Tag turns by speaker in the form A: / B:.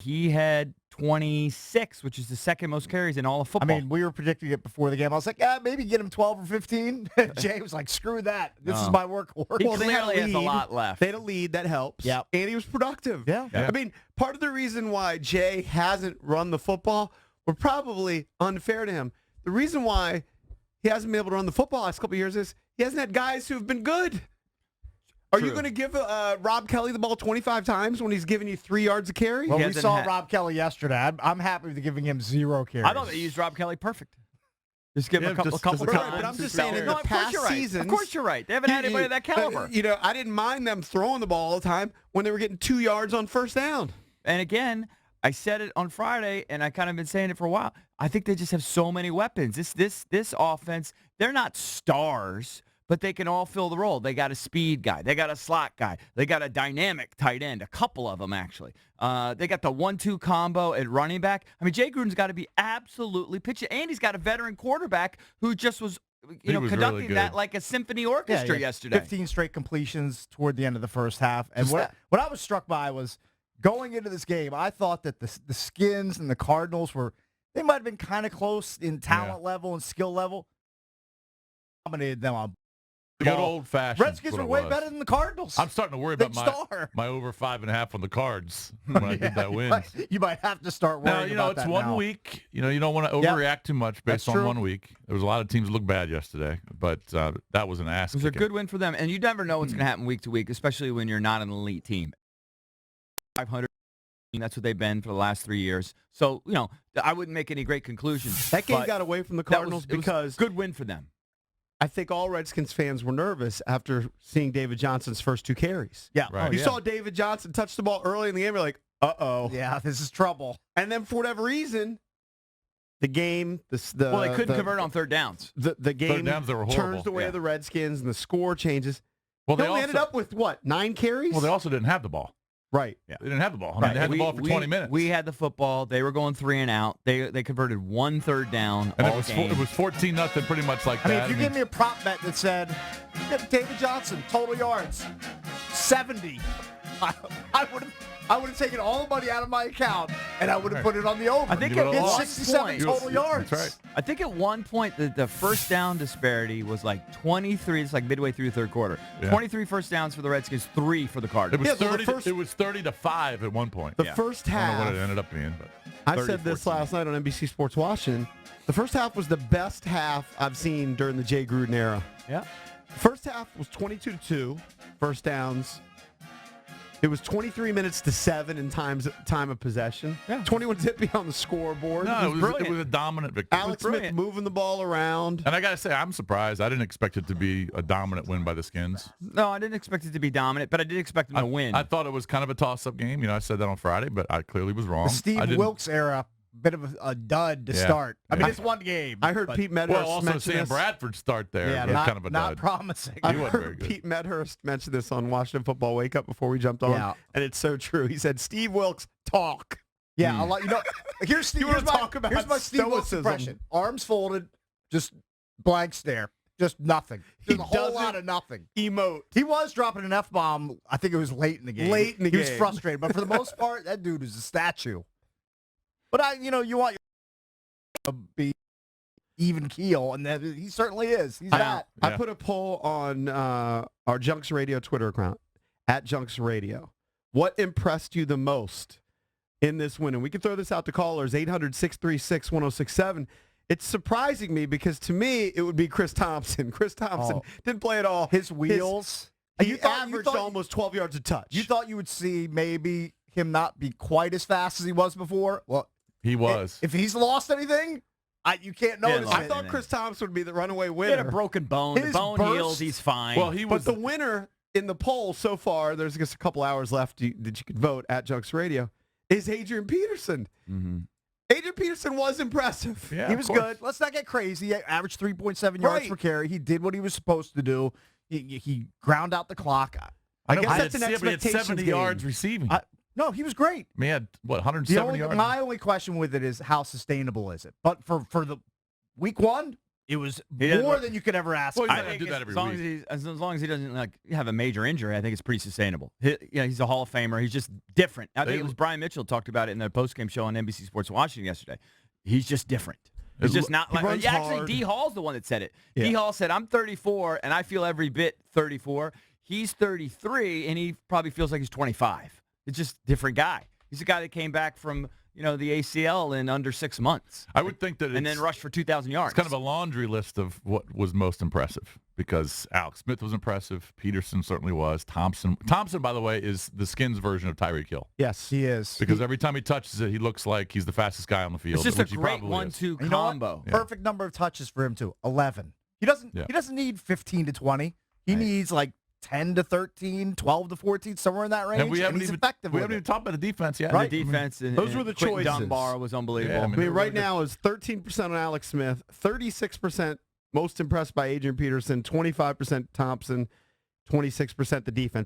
A: He had 26, which is the second most carries in all of football.
B: I mean, we were predicting it before the game. I was like, maybe get him 12 or 15. Jay was like, screw that. This is my workhorse.
A: He clearly has a lot left.
C: They had a lead. That helps.
B: Yeah.
C: And he was productive.
B: Yeah.
C: I mean, part of the reason why Jay hasn't run the football were probably unfair to him. The reason why he hasn't been able to run the football the last couple of years is he hasn't had guys who have been good. Are you going to give Rob Kelly the ball 25 times when he's giving you 3 yards of carry?
B: Well, we saw Rob Kelly yesterday. I'm happy with giving him 0 carries.
A: I thought they used Rob Kelly perfect. Just give him a couple times.
C: But I'm just saying in the past seasons.
A: Of course you're right. They haven't had anybody of that caliber.
C: I didn't mind them throwing the ball all the time when they were getting 2 yards on first down.
A: And again, I said it on Friday, and I kind of been saying it for a while. I think they just have so many weapons. This offense, they're not stars, but they can all fill the role. They got a speed guy. They got a slot guy. They got a dynamic tight end, a couple of them, actually. They got the 1-2 combo at running back. I mean, Jay Gruden's got to be absolutely pitching. And he's got a veteran quarterback who just was, conducting really that like a symphony orchestra yesterday.
B: 15 straight completions toward the end of the first half. And what I was struck by was going into this game, I thought that the Skins and the Cardinals they might have been kind of close in talent level and skill level. Dominated them on
D: good old-fashioned.
B: Redskins were way better than the Cardinals.
D: I'm starting to worry about my over 5.5 on the Cards when I get that win.
B: You might have to start worrying about that
D: it's 1 week. You don't want to overreact too much based on 1 week. There was a lot of teams that looked bad yesterday, but that was an ass.
A: It was a good win for them, and you never know what's going to happen week to week, especially when you're not an elite team. 500. That's what they've been for the last 3 years. So, I wouldn't make any great conclusions.
C: That game got away from the Cardinals because
A: good win for them.
C: I think all Redskins fans were nervous after seeing David Johnson's first 2 carries.
B: Yeah.
D: Right.
C: You saw David Johnson touch the ball early in the game. You're like, uh-oh.
B: Yeah, this is trouble.
C: And then for whatever reason, the game,
A: they couldn't convert on third downs.
C: The game
D: third downs, they were horrible.
C: turns the way of the Redskins, and the score changes.
D: Well, they
C: ended up with, 9 carries?
D: Well, they also didn't have the ball.
C: Right.
D: Yeah. They didn't have the ball. I mean, they had the ball for 20 minutes.
A: We had the football. They were going 3 and out. They converted 1 third down
D: and
A: all
D: it was 14-0 pretty much like that.
B: I mean, if you give me a prop bet that said, David Johnson, total yards, 70, I would have taken all the money out of my account, and I would have put it on the over.
A: I think it
B: was
A: was
B: 67 total yards.
D: That's right.
A: I think at one point the first down disparity was like 23. It's like midway through the third quarter. Yeah. 23 first downs for the Redskins, 3 for the Cardinals.
D: It was 30-5 at one point.
C: The first half.
D: I don't know what it ended up being, but
C: I said this last night on NBC Sports Washington. The first half was the best half I've seen during the Jay Gruden era.
B: Yeah.
C: First half was 22-2, first downs. It was 23 minutes to 7 in time of possession. Yeah. 21-0 on the scoreboard.
D: No, it was a dominant victory.
C: Alex Smith moving the ball around.
D: And I got to say, I'm surprised. I didn't expect it to be a dominant win by the Skins.
A: No, I didn't expect it to be dominant, but I did expect them to win.
D: I thought it was kind of a toss-up game. I said that on Friday, but I clearly was wrong.
B: The Steve Wilkes era, bit of a dud to start. I mean, it's one game.
C: I heard Pete Medhurst
D: also Sam Bradford start there.
B: Yeah,
D: kind of a
B: not
D: dud.
B: promising.
C: I heard Pete Medhurst mention this on Washington Football Wake Up before we jumped on, and it's so true. He said, "Steve Wilkes, talk."
B: Yeah, a lot. Here's Steve. Here's my Steve Wilkes impression: arms folded, just blank stare, just nothing. Just a whole lot of nothing.
C: Emote.
B: He was dropping an F-bomb. I think it was late in the game. He was frustrated, but for the most part, that dude is a statue. But you want to be even keel, and he certainly is. He's that.
C: I put a poll on our Junks Radio Twitter account, @Junks Radio. What impressed you the most in this win? And we can throw this out to callers, 800-636-1067. It's surprising me because to me, it would be Chris Thompson. Chris Thompson didn't play at all.
B: His wheels.
C: He averaged almost 12 yards a touch.
B: You thought you would see maybe him not be quite as fast as he was before? Well,
D: he was.
B: If he's lost anything, you can't notice it.
C: I thought Chris Thompson would be the runaway winner.
A: He had a broken bone. The bone healed. He's fine.
C: Well, but the winner in the poll so far, there's just a couple hours left that you could vote @Junks Radio, is Adrian Peterson.
A: Mm-hmm.
C: Adrian Peterson was impressive.
B: Yeah, he was good. Let's not get crazy. He averaged 3.7 yards per carry. He did what he was supposed to do. He ground out the clock.
C: I guess that's an expectations
D: 70
C: game.
D: yards receiving.
B: No, he was great.
D: He had, 170 yards?
B: My only question with it is how sustainable is it? But for the week one, it was
A: doesn't
B: more
A: look-
B: than you could ever ask.
D: Well,
B: for.
D: he's not gonna do that every
A: as long
D: week.
A: as as long as he doesn't have a major injury, I think it's pretty sustainable. He's a Hall of Famer. He's just different. I think it was Brian Mitchell talked about it in the postgame show on NBC Sports Washington yesterday. He's just different. He's just not like.
C: runs
A: Actually,
C: hard.
A: D. Hall's the one that said it.
C: Yeah.
A: D. Hall said, "I'm 34 and I feel every bit 34." He's 33 and he probably feels like he's 25. It's just a different guy. He's a guy that came back from the ACL in under 6 months.
D: I would think that
A: and then rushed for 2,000 yards.
D: It's kind of a laundry list of what was most impressive because Alex Smith was impressive. Peterson certainly was. Thompson, by the way, is the Skins version of Tyreek Hill.
C: Yes.
B: He is.
D: Because every time he touches it, he looks like he's the fastest guy on the field.
A: It's just
D: which
A: a
D: he
A: great
D: probably is.
A: 1-2
B: You know what?
A: combo.
D: Yeah.
B: Perfect number of touches for him too. 11. He doesn't need 15 to 20. He needs like 10 to 13, 12 to 14, somewhere in that range.
D: And we haven't
B: he's
D: even
B: effective
D: we
B: with
D: haven't even
B: it.
D: talked about the defense yet.
A: Right. The defense.
C: those were the
A: Quentin
C: choices.
A: Dunbar was unbelievable.
D: Yeah,
C: I mean,
D: They're
C: right
D: really good.
C: now is 13% on Alex Smith, 36% most impressed by Adrian Peterson, 25% Thompson, 26% the defense.